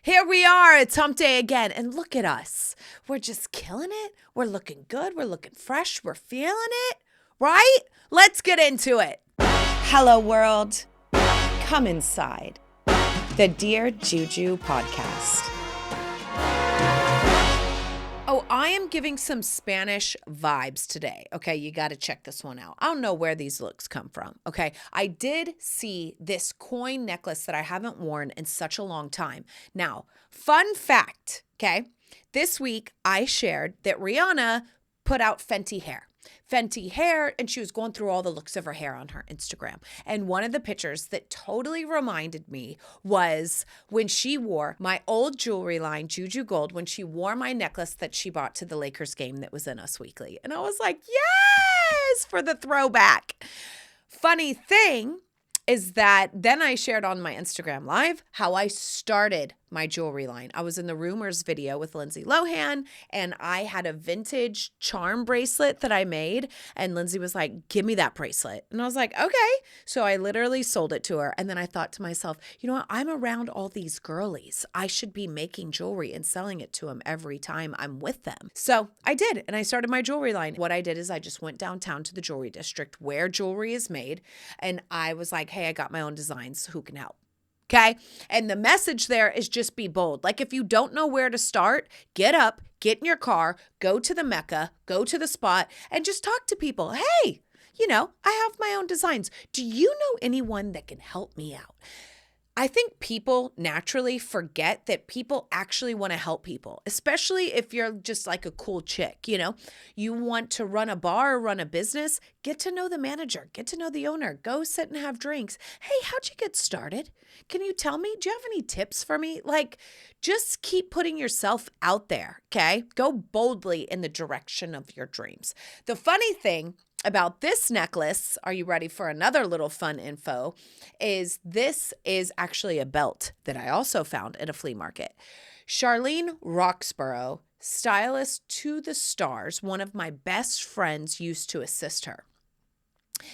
Here we are. It's hump day again. And look at us. We're just killing it. We're looking good. We're looking fresh. We're feeling it, right? Let's get into it. Hello, world. Come inside the Dear Juju podcast. Oh, I am giving some Spanish vibes today. Okay, you got to check this one out. I don't know where these looks come from. Okay, I did see this coin necklace that I haven't worn in such a long time. Now, fun fact, okay, this week I shared that Rihanna put out Fenty hair, and she was going through all the looks of her hair on her Instagram. And one of the pictures that totally reminded me was when she wore my old jewelry line, JujuGold, when she wore my necklace that she bought to the Lakers game that was in Us Weekly. And I was like, yes, for the throwback. Funny thing is that then I shared on my Instagram Live how I started my jewelry line. I was in the Rumors video with Lindsay Lohan, and I had a vintage charm bracelet that I made, and Lindsay was like, give me that bracelet. And I was like, okay. So I literally sold it to her, and then I thought to myself, you know what? I'm around all these girlies. I should be making jewelry and selling it to them every time I'm with them. So I did, and I started my jewelry line. What I did is I just went downtown to the jewelry district where jewelry is made, and I was like, hey, I got my own designs. Who can help? Okay. And the message there is just be bold. Like if you don't know where to start, get up, get in your car, go to the Mecca, go to the spot, and just talk to people. Hey, I have my own designs. Do you know anyone that can help me out? I think people naturally forget that people actually want to help people, especially if you're just like a cool chick, You want to run a bar or run a business, get to know the manager, get to know the owner, go sit and have drinks. Hey, how'd you get started? Can you tell me? Do you have any tips for me? Like, just keep putting yourself out there, okay? Go boldly in the direction of your dreams. The funny thing about this necklace, are you ready for another little fun info, is this is actually a belt that I also found at a flea market. Charlene Roxborough, stylist to the stars, one of my best friends used to assist her.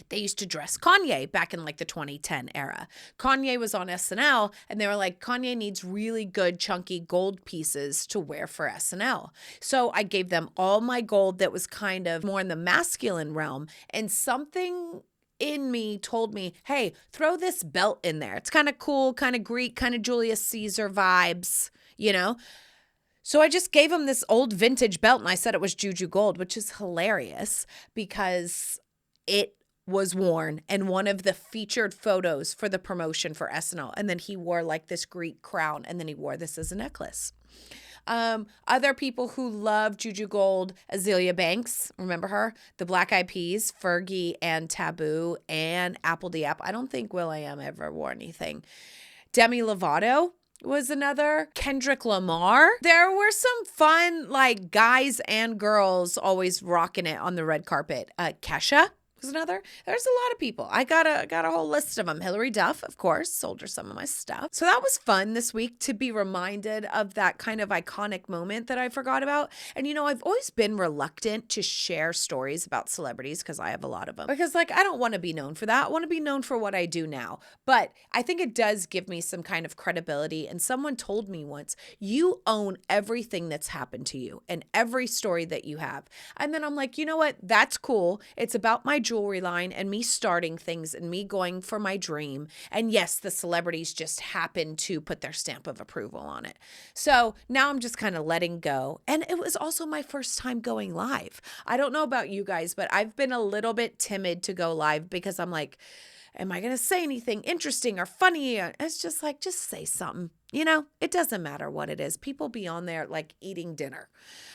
They used to dress Kanye back in like the 2010 era. Kanye was on SNL and they were like, Kanye needs really good chunky gold pieces to wear for SNL. So I gave them all my gold that was kind of more in the masculine realm, and something in me told me, hey, throw this belt in there. It's kind of cool, kind of Greek, kind of Julius Caesar vibes, So I just gave him this old vintage belt and I said it was JujuGold, which is hilarious because it was worn in one of the featured photos for the promotion for SNL. And then he wore like this Greek crown, and then he wore this as a necklace. Other people who love JujuGold, Azealia Banks, remember her? The Black Eyed Peas, Fergie and Taboo, and Apple the App. I don't think will.i.am ever wore anything. Demi Lovato was another. Kendrick Lamar. There were some fun like guys and girls always rocking it on the red carpet. Kesha was another. There's a lot of people. I got a whole list of them. Hillary Duff, of course, sold her some of my stuff. So that was fun this week to be reminded of that kind of iconic moment that I forgot about. And I've always been reluctant to share stories about celebrities because I have a lot of them. Because I don't want to be known for that. I want to be known for what I do now. But I think it does give me some kind of credibility. And someone told me once, you own everything that's happened to you and every story that you have. And then I'm like, you know what? That's cool. It's about my jewelry line and me starting things and me going for my dream. And yes, the celebrities just happen to put their stamp of approval on it. So now I'm just kind of letting go. And it was also my first time going live. I don't know about you guys, but I've been a little bit timid to go live because I'm like, am I going to say anything interesting or funny? It's just like, just say something. It doesn't matter what it is. People be on there like eating dinner.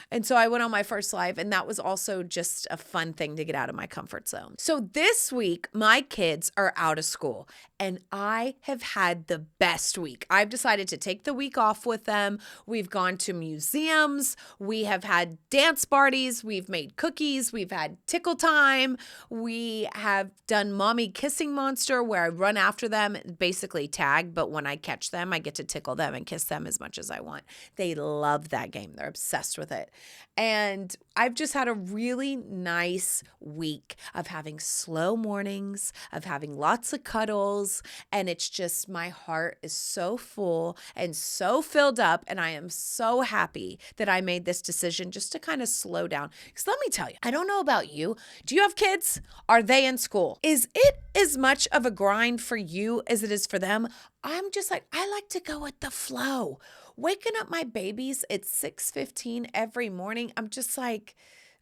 And so I went on my first live, and that was also just a fun thing to get out of my comfort zone. So this week, my kids are out of school, and I have had the best week. I've decided to take the week off with them. We've gone to museums. We have had dance parties. We've made cookies. We've had tickle time. We have done Mommy Kissing Monster, where I run after them, basically tag, but when I catch them, I get to tickle tickle them and kiss them as much as I want. They love that game. They're obsessed with it. And I've just had a really nice week of having slow mornings, of having lots of cuddles. And it's just, my heart is so full and so filled up. And I am so happy that I made this decision just to kind of slow down. Because let me tell you, I don't know about you. Do you have kids? Are they in school? Is it as much of a grind for you as it is for them? I'm just like, I like to go with the flow. Waking up my babies at 6:15 every morning, I'm just like,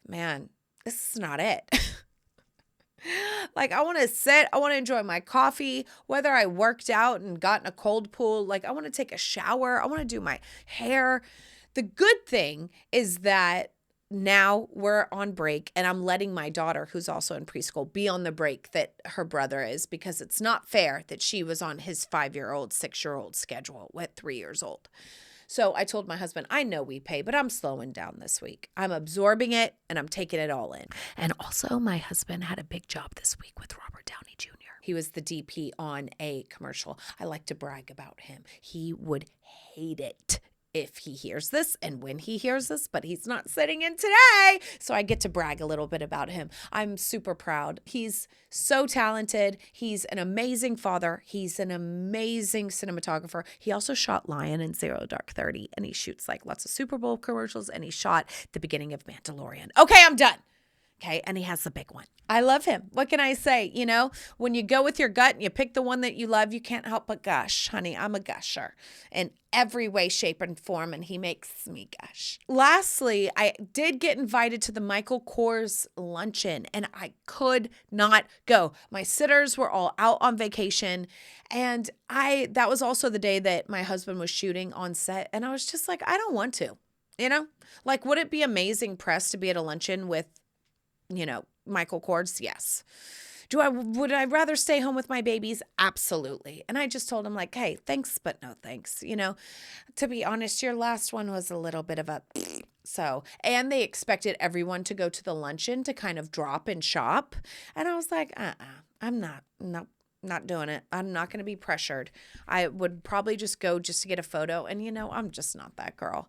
man, this is not it. Like, I want to sit, I want to enjoy my coffee, whether I worked out and got in a cold pool, like I want to take a shower, I want to do my hair. The good thing is that now we're on break and I'm letting my daughter, who's also in preschool, be on the break that her brother is, because it's not fair that she was on his 5-year-old, 6-year-old schedule at 3 years old. So I told my husband, I know we pay, but I'm slowing down this week. I'm absorbing it and I'm taking it all in. And also my husband had a big job this week with Robert Downey Jr. He was the DP on a commercial. I like to brag about him. He would hate it if he hears this and when he hears this, but he's not sitting in today. So I get to brag a little bit about him. I'm super proud. He's so talented. He's an amazing father. He's an amazing cinematographer. He also shot Lion and Zero Dark 30, and he shoots like lots of Super Bowl commercials, and he shot the beginning of Mandalorian. Okay, I'm done. Okay, and he has the big one. I love him. What can I say? You know, when you go with your gut and you pick the one that you love, you can't help but gush. Honey, I'm a gusher in every way, shape, and form, and he makes me gush. Lastly, I did get invited to the Michael Kors luncheon, and I could not go. My sitters were all out on vacation, and that was also the day that my husband was shooting on set, and I was just like, I don't want to, you know? Like, would it be amazing press to be at a luncheon with, you know, Michael Kors? Yes. Would I rather stay home with my babies? Absolutely. And I just told him, like, hey, thanks, but no thanks. You know, to be honest, your last one was a little bit of a so, and they expected everyone to go to the luncheon to kind of drop and shop. And I was like, I'm not doing it. I'm not going to be pressured. I would probably just go just to get a photo. And, you know, I'm just not that girl.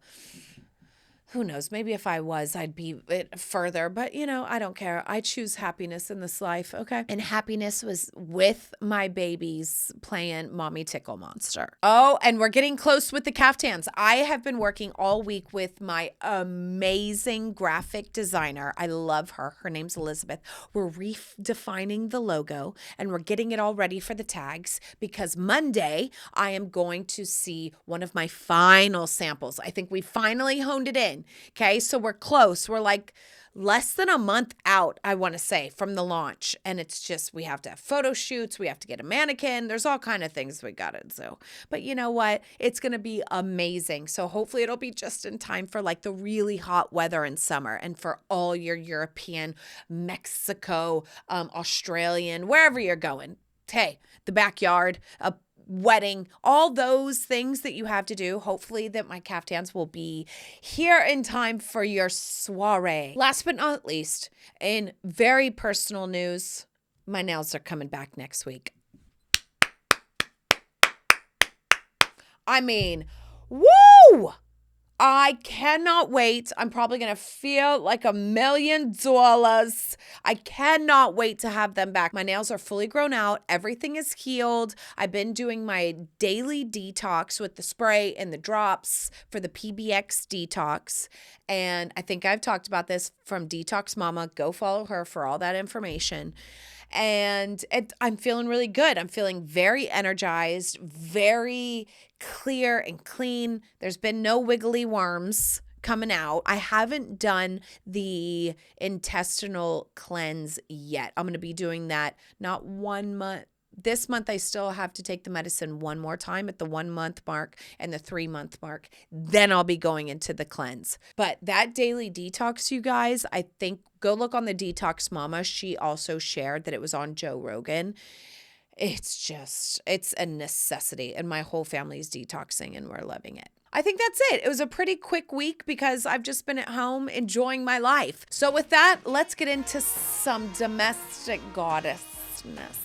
Who knows? Maybe if I was, I'd be further. But, you know, I don't care. I choose happiness in this life, okay? And happiness was with my babies playing Mommy Tickle Monster. Oh, and we're getting close with the caftans. I have been working all week with my amazing graphic designer. I love her. Her name's Elizabeth. We're redefining the logo, and we're getting it all ready for the tags, because Monday I am going to see one of my final samples. I think we finally honed it in. Okay, so we're close. We're like less than a month out, I want to say, from the launch. And it's just, we have to have photo shoots. We have to get a mannequin. There's all kind of things we got to do. But you know what? It's going to be amazing. So hopefully it'll be just in time for like the really hot weather in summer, and for all your European, Mexico, Australian, wherever you're going. Hey, the backyard, a wedding, all those things that you have to do. Hopefully that my caftans will be here in time for your soiree. Last but not least, in very personal news, my nails are coming back next week. I mean, woo! I cannot wait. I'm probably going to feel like $1 million. I cannot wait to have them back. My nails are fully grown out. Everything is healed. I've been doing my daily detox with the spray and the drops for the PBX detox. And I think I've talked about this from Detox Mama. Go follow her for all that information. And I'm feeling really good. I'm feeling very energized, very clear and clean. There's been no wiggly worms coming out. I haven't done the intestinal cleanse yet. I'm going to be doing that not 1 month. This month, I still have to take the medicine one more time at the 1 month mark and the 3 month mark. Then I'll be going into the cleanse. But that daily detox, you guys, I think go look on the Detox Mama. She also shared that it was on Joe Rogan. It's a necessity, and my whole family's detoxing and we're loving it. I think that's it. It was a pretty quick week because I've just been at home enjoying my life. So with that, let's get into some domestic goddessness.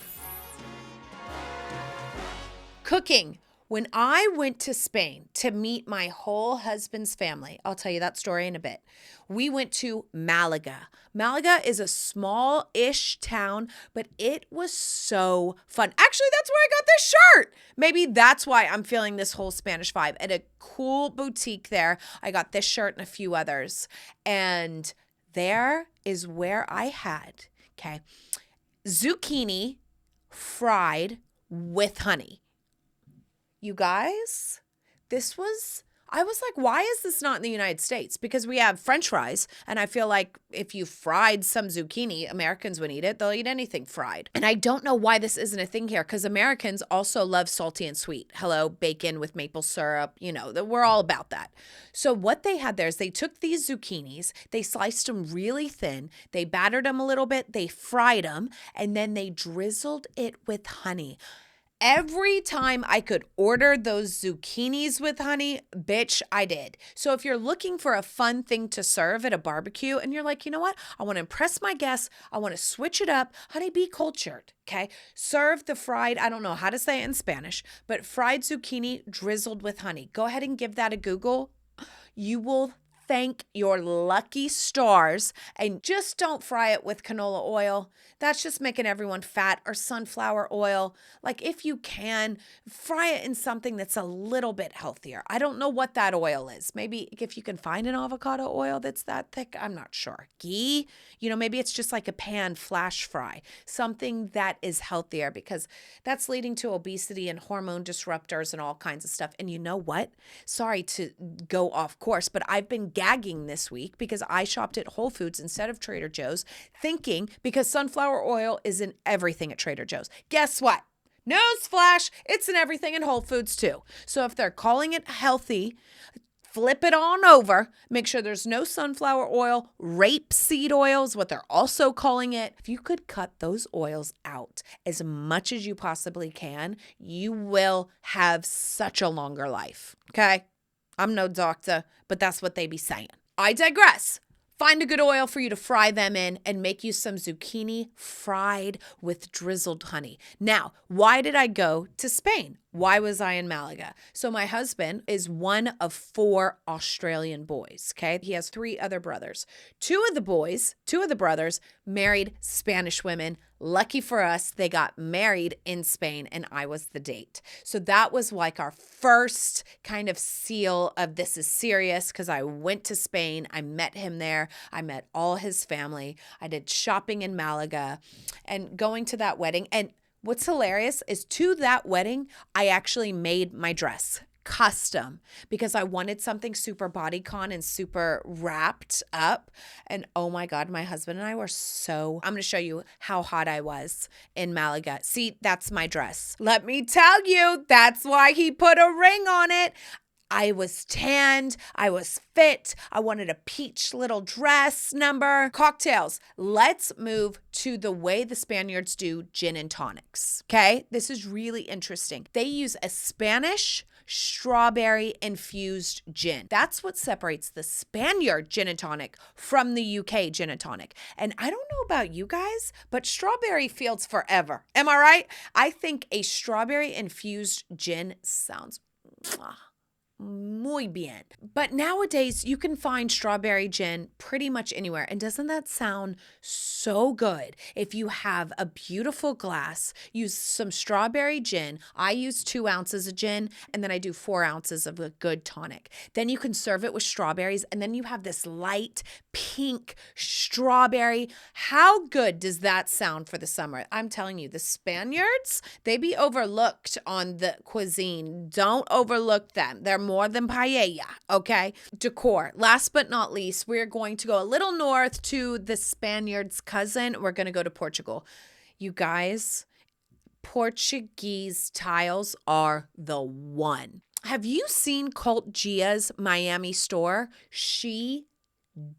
Cooking. When I went to Spain to meet my whole husband's family, I'll tell you that story in a bit. We went to Malaga. Malaga is a small-ish town, but it was so fun. Actually, that's where I got this shirt. Maybe that's why I'm feeling this whole Spanish vibe. At a cool boutique there, I got this shirt and a few others. And there is where I had, zucchini fried with honey. You guys, I was like, why is this not in the United States? Because we have French fries, and I feel like if you fried some zucchini, Americans would eat it. They'll eat anything fried. And I don't know why this isn't a thing here, because Americans also love salty and sweet. Hello, bacon with maple syrup, we're all about that. So what they had there is they took these zucchinis, they sliced them really thin, they battered them a little bit, they fried them, and then they drizzled it with honey. Every time I could order those zucchinis with honey, bitch, I did. So if you're looking for a fun thing to serve at a barbecue and you're like, you know what? I want to impress my guests. I want to switch it up. Honey, be cultured, okay? Serve the fried, I don't know how to say it in Spanish, but fried zucchini drizzled with honey. Go ahead and give that a Google. You will thank your lucky stars, and just don't fry it with canola oil. That's just making everyone fat, or sunflower oil. Like, if you can, fry it in something that's a little bit healthier. I don't know what that oil is. Maybe if you can find an avocado oil that's that thick, I'm not sure. Ghee, maybe it's just like a pan flash fry, something that is healthier, because that's leading to obesity and hormone disruptors and all kinds of stuff. And you know what? Sorry to go off course, but I've been gagging this week because I shopped at Whole Foods instead of Trader Joe's, thinking because sunflower oil is in everything at Trader Joe's. Guess what? Newsflash, it's in everything in Whole Foods too. So if they're calling it healthy, flip it on over. Make sure there's no sunflower oil. Rapeseed oil is what they're also calling it. If you could cut those oils out as much as you possibly can, you will have such a longer life, okay? I'm no doctor, but that's what they be saying. I digress. Find a good oil for you to fry them in and make you some zucchini fried with drizzled honey. Now, why did I go to Spain? Why was I in Malaga? So my husband is one of 4 Australian boys, okay? He has 3 other brothers. 2 of the brothers married Spanish women. Lucky for us, they got married in Spain, and I was the date. So that was like our first kind of seal of this is serious, because I went to Spain. I met him there. I met all his family. I did shopping in Malaga and going to that wedding. And what's hilarious is to that wedding, I actually made my dress custom because I wanted something super bodycon and super wrapped up. And oh my God, my husband and I were I'm going to show you how hot I was in Malaga. See, that's my dress. Let me tell you, that's why he put a ring on it. I was tanned. I was fit. I wanted a peach little dress number. Cocktails. Let's move to the way the Spaniards do gin and tonics. Okay? This is really interesting. They use a Spanish strawberry infused gin. That's what separates the Spaniard gin and tonic from the UK gin and tonic. And I don't know about you guys, but strawberry feels forever. Am I right? I think a strawberry infused gin sounds muy bien. But nowadays, you can find strawberry gin pretty much anywhere. And doesn't that sound so good? If you have a beautiful glass, use some strawberry gin. I use 2 ounces of gin, and then I do 4 ounces of a good tonic. Then you can serve it with strawberries, and then you have this light pink strawberry. How good does that sound for the summer? I'm telling you, the Spaniards, they be overlooked on the cuisine. Don't overlook them. They're more than paella, okay? Decor. Last but not least, we're going to go a little north to the Spaniards' cousin. We're going to go to Portugal. You guys, Portuguese tiles are the one. Have you seen Cult Gia's Miami store? She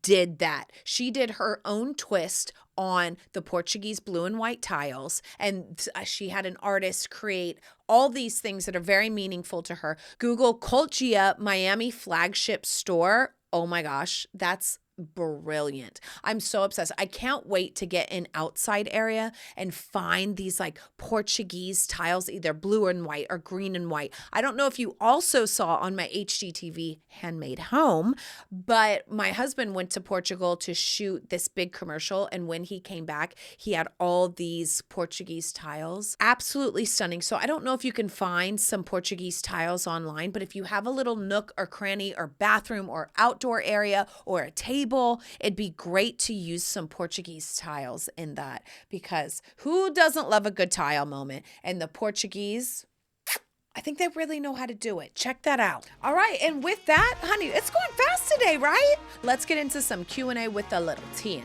did that. She did her own twist on the Portuguese blue and white tiles, and she had an artist create all these things that are very meaningful to her. Google Cult Gia Miami flagship store. Oh my gosh, that's brilliant. I'm so obsessed. I can't wait to get an outside area and find these like Portuguese tiles, either blue and white or green and white. I don't know if you also saw on my HGTV Handmade Home, but my husband went to Portugal to shoot this big commercial. And when he came back, he had all these Portuguese tiles. Absolutely stunning. So I don't know if you can find some Portuguese tiles online, but if you have a little nook or cranny or bathroom or outdoor area or a table, it'd be great to use some Portuguese tiles in that, because who doesn't love a good tile moment? And the Portuguese, I think they really know how to do it. Check that out. All right, and with that, honey, it's going fast today, right? Let's get into some Q&A with a little T&A.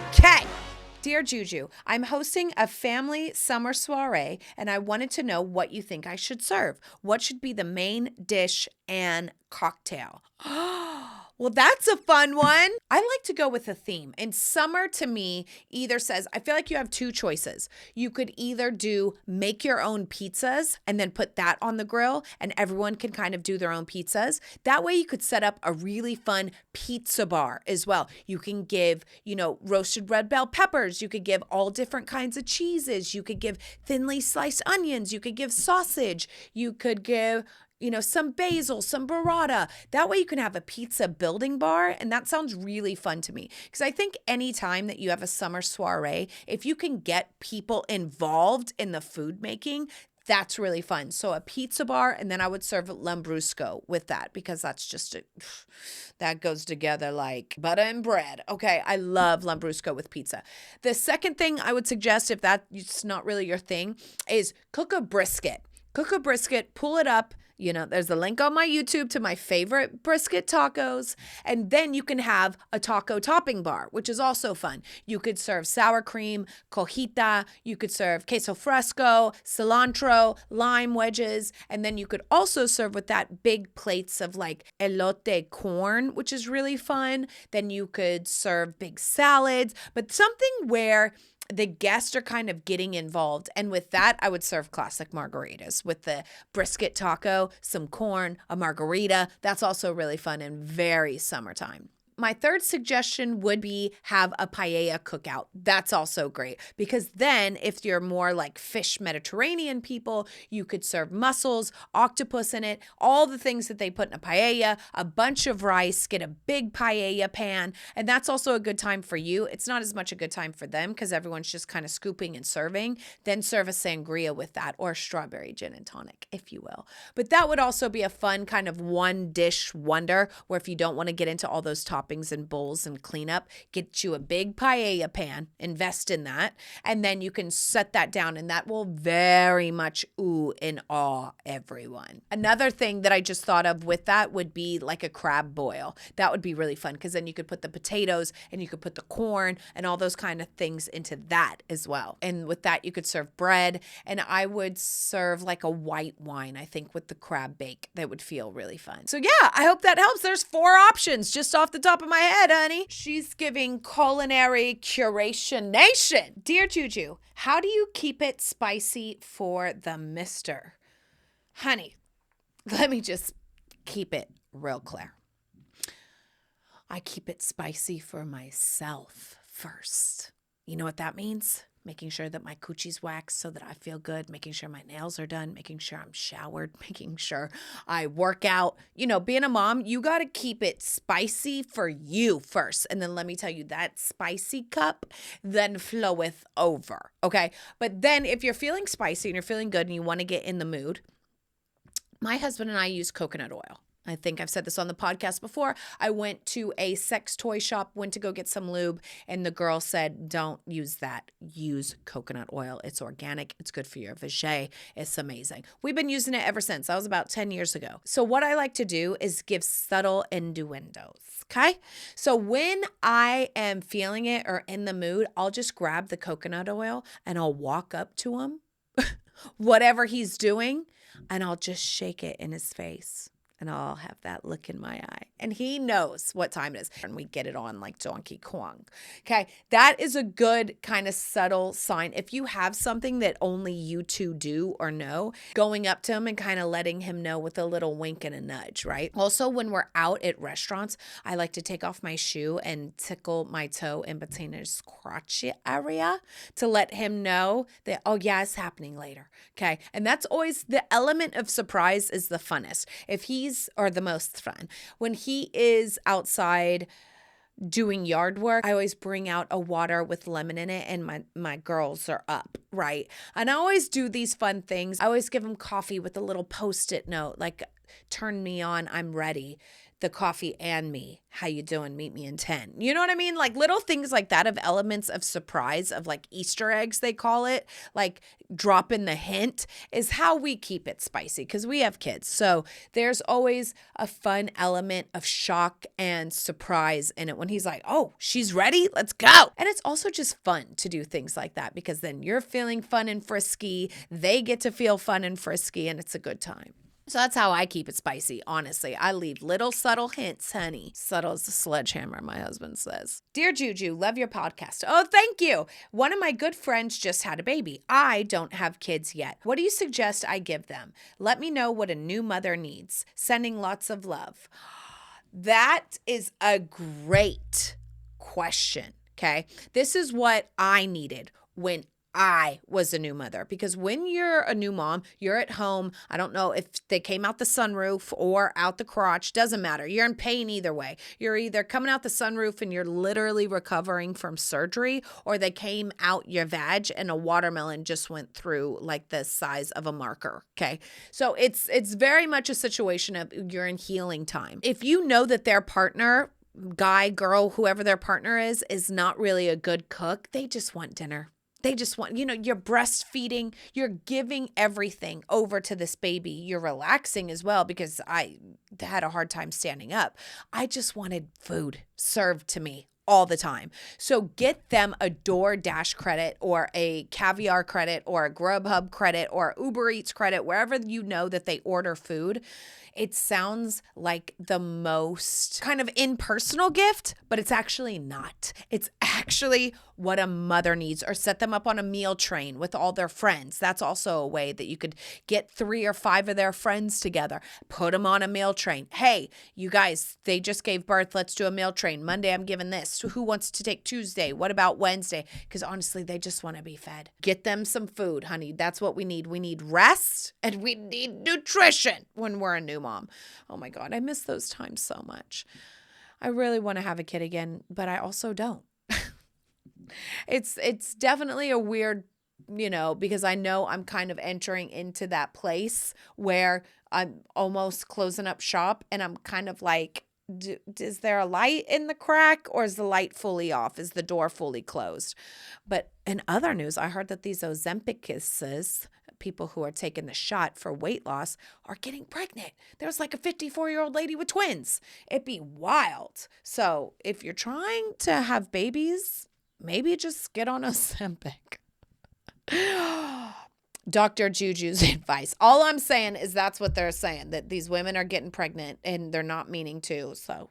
Okay. Dear Juju, I'm hosting a family summer soiree, and I wanted to know what you think I should serve. What should be the main dish and cocktail? Well, that's a fun one. I like to go with a theme. And summer to me either says, I feel like you have two choices. You could either do make your own pizzas and then put that on the grill and everyone can kind of do their own pizzas. That way you could set up a really fun pizza bar as well. You can give, roasted red bell peppers. You could give all different kinds of cheeses. You could give thinly sliced onions. You could give sausage. You could give some basil, some burrata. That way you can have a pizza building bar. And that sounds really fun to me. Because I think anytime that you have a summer soiree, if you can get people involved in the food making, that's really fun. So a pizza bar, and then I would serve Lambrusco with that, because that's just, that goes together like butter and bread. Okay, I love Lambrusco with pizza. The second thing I would suggest, if that's not really your thing, is cook a brisket. Cook a brisket, pull it up. There's a link on my YouTube to my favorite brisket tacos. And then you can have a taco topping bar, which is also fun. You could serve sour cream, cojita. You could serve queso fresco, cilantro, lime wedges. And then you could also serve with that big plates of like elote corn, which is really fun. Then you could serve big salads, but something where the guests are kind of getting involved. And with that, I would serve classic margaritas with the brisket taco, some corn, a margarita. That's also really fun and very summertime. My third suggestion would be have a paella cookout. That's also great, because then if you're more like fish Mediterranean people, you could serve mussels, octopus in it, all the things that they put in a paella, a bunch of rice, get a big paella pan. And that's also a good time for you. It's not as much a good time for them because everyone's just kind of scooping and serving. Then serve a sangria with that, or strawberry gin and tonic, if you will. But that would also be a fun kind of one dish wonder, where if you don't want to get into all those toppings and bowls and cleanup, get you a big paella pan, invest in that, and then you can set that down, and that will very much ooh and awe everyone. Another thing that I just thought of with that would be like a crab boil. That would be really fun, because then you could put the potatoes and you could put the corn and all those kind of things into that as well. And with that, you could serve bread, and I would serve like a white wine, I think, with the crab bake. That would feel really fun. So yeah, I hope that helps. There's 4 options just off the top of my head, honey. She's giving culinary curation nation. Dear Juju, how do you keep it spicy for the mister? Honey, let me just keep it real clear. I keep it spicy for myself first. You know what that means? Making sure that my coochie's waxed so that I feel good, making sure my nails are done, making sure I'm showered, making sure I work out. Being a mom, you got to keep it spicy for you first. And then let me tell you, that spicy cup then floweth over, okay? But then if you're feeling spicy and you're feeling good and you want to get in the mood, my husband and I use coconut oil. I think I've said this on the podcast before. I went to a sex toy shop, went to go get some lube, and the girl said, don't use that. Use coconut oil. It's organic. It's good for your vajay. It's amazing. We've been using it ever since. That was about 10 years ago. So what I like to do is give subtle innuendos, okay? So when I am feeling it or in the mood, I'll just grab the coconut oil and I'll walk up to him, whatever he's doing, and I'll just shake it in his face. and I'll have that look in my eye. And he knows what time it is. And we get it on like Donkey Kong. Okay. That is a good kind of subtle sign. If you have something that only you two do or know, going up to him and kind of letting him know with a little wink and a nudge, right? Also, when we're out at restaurants, I like to take off my shoe and tickle my toe in between his crotch area to let him know that, oh yeah, it's happening later. Okay. And that's always the element of surprise is the funnest. If he's or the most fun. When he is outside doing yard work, I always bring out a water with lemon in it and my girls are up, right? And I always do these fun things. I always give him coffee with a little Post-it note, like, turn me on, I'm ready. The coffee and me. How you doing? Meet me in 10. You know what I mean? Like little things like that of elements of surprise, of like Easter eggs, they call it, like drop in the hint is how we keep it spicy because we have kids. So there's always a fun element of shock and surprise in it when he's like, oh, she's ready. Let's go. And it's also just fun to do things like that because then you're feeling fun and frisky. They get to feel fun and frisky and it's a good time. So that's how I keep it spicy, honestly. I leave little subtle hints, honey. Subtle as a sledgehammer, my husband says. Dear Juju, love your podcast. Oh, thank you. One of my good friends just had a baby. I don't have kids yet. What do you suggest I give them? Let me know what a new mother needs. Sending lots of love. That is a great question, okay? This is what I needed when I was a new mother because when you're a new mom, you're at home. I don't know if they came out the sunroof or out the crotch. Doesn't matter. You're in pain either way. You're either coming out the sunroof and you're literally recovering from surgery, or they came out your vag and a watermelon just went through like the size of a marker. Okay. So it's very much a situation of you're in healing time. If you know that their partner, guy, girl, whoever their partner is not really a good cook, they just want dinner. They just want, you're breastfeeding, you're giving everything over to this baby. You're relaxing as well because I had a hard time standing up. I just wanted food served to me all the time. So get them a DoorDash credit or a Caviar credit or a Grubhub credit or Uber Eats credit, wherever you know that they order food. It sounds like the most kind of impersonal gift, but it's actually not. It's actually what a mother needs, or set them up on a meal train with all their friends. That's also a way that you could get 3 or 5 of their friends together, put them on a meal train. Hey, you guys, they just gave birth. Let's do a meal train. Monday, I'm giving this. Who wants to take Tuesday? What about Wednesday? Because honestly, they just want to be fed. Get them some food, honey. That's what we need. We need rest and we need nutrition when we're a new mom. Oh my God, I miss those times so much. I really want to have a kid again, but I also don't. It's definitely a weird, because I know I'm kind of entering into that place where I'm almost closing up shop and I'm kind of like, is there a light in the crack or is the light fully off? Is the door fully closed? But in other news, I heard that these Ozempic's, people who are taking the shot for weight loss, are getting pregnant. There was like a 54-year-old lady with twins. It'd be wild. So if you're trying to have babies, maybe just get on Ozempic. Dr. Juju's advice. All I'm saying is that's what they're saying, that these women are getting pregnant and they're not meaning to. So,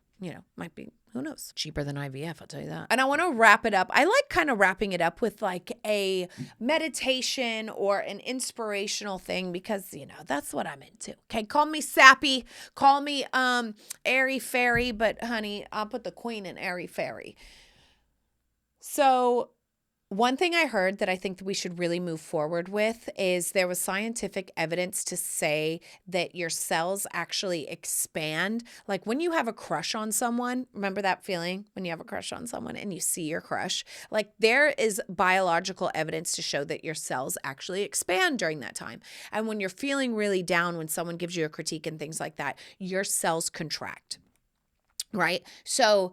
might be, who knows? Cheaper than IVF, I'll tell you that. And I want to wrap it up. I like kind of wrapping it up with like a meditation or an inspirational thing because, that's what I'm into. Okay. Call me sappy. Call me airy fairy. But honey, I'll put the queen in airy fairy. So one thing I heard that I think that we should really move forward with is there was scientific evidence to say that your cells actually expand. Like when you have a crush on someone, remember that feeling when you have a crush on someone and you see your crush? Like there is biological evidence to show that your cells actually expand during that time. And when you're feeling really down, when someone gives you a critique and things like that, your cells contract, right? So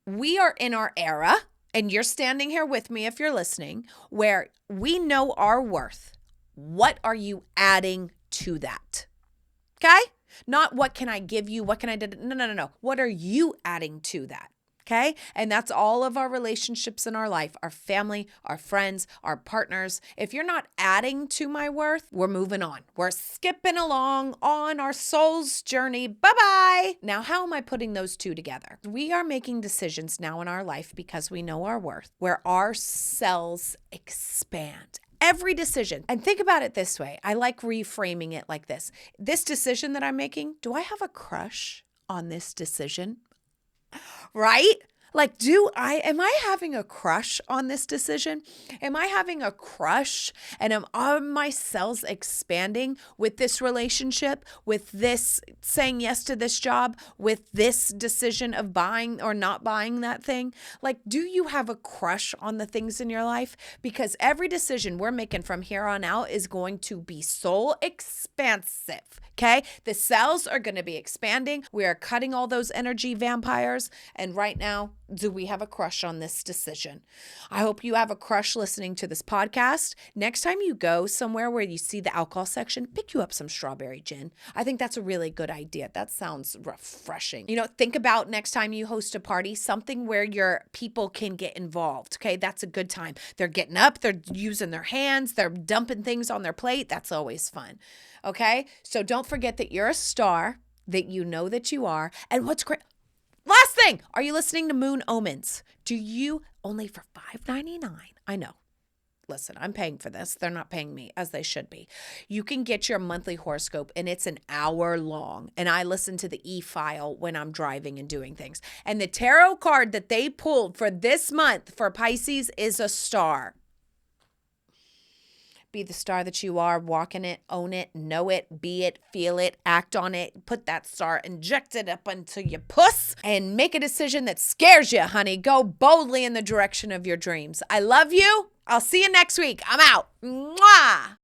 we are in our era, and you're standing here with me if you're listening, where we know our worth. What are you adding to that? Okay? Not what can I give you? What can I do? No. What are you adding to that? Okay. And that's all of our relationships in our life, our family, our friends, our partners. If you're not adding to my worth, we're moving on. We're skipping along on our soul's journey. Bye-bye. Now, how am I putting those two together? We are making decisions now in our life because we know our worth, where our cells expand. Every decision. And think about it this way. I like reframing it like this. This decision that I'm making, do I have a crush on this decision? Right? Like, am I having a crush on this decision? Am I having a crush and are my cells expanding with this relationship, with this saying yes to this job, with this decision of buying or not buying that thing? Like, do you have a crush on the things in your life? Because every decision we're making from here on out is going to be soul expansive. Okay. The cells are going to be expanding. We are cutting all those energy vampires. And right now, do we have a crush on this decision? I hope you have a crush listening to this podcast. Next time you go somewhere where you see the alcohol section, pick you up some strawberry gin. I think that's a really good idea. That sounds refreshing. Think about next time you host a party, something where your people can get involved. Okay. That's a good time. They're getting up, they're using their hands, they're dumping things on their plate. That's always fun. Okay. So don't forget that you're a star, that you know that you are. And what's great, last thing, are you listening to Moon Omens? Do you, only for $5.99? I know. Listen, I'm paying for this. They're not paying me, as they should be. You can get your monthly horoscope, and it's an hour long. And I listen to the e-file when I'm driving and doing things. And the tarot card that they pulled for this month for Pisces is a star. Be the star that you are, walk in it, own it, know it, be it, feel it, act on it, put that star, inject it up into your puss, and make a decision that scares you, honey. Go boldly in the direction of your dreams. I love you. I'll see you next week. I'm out. Mwah!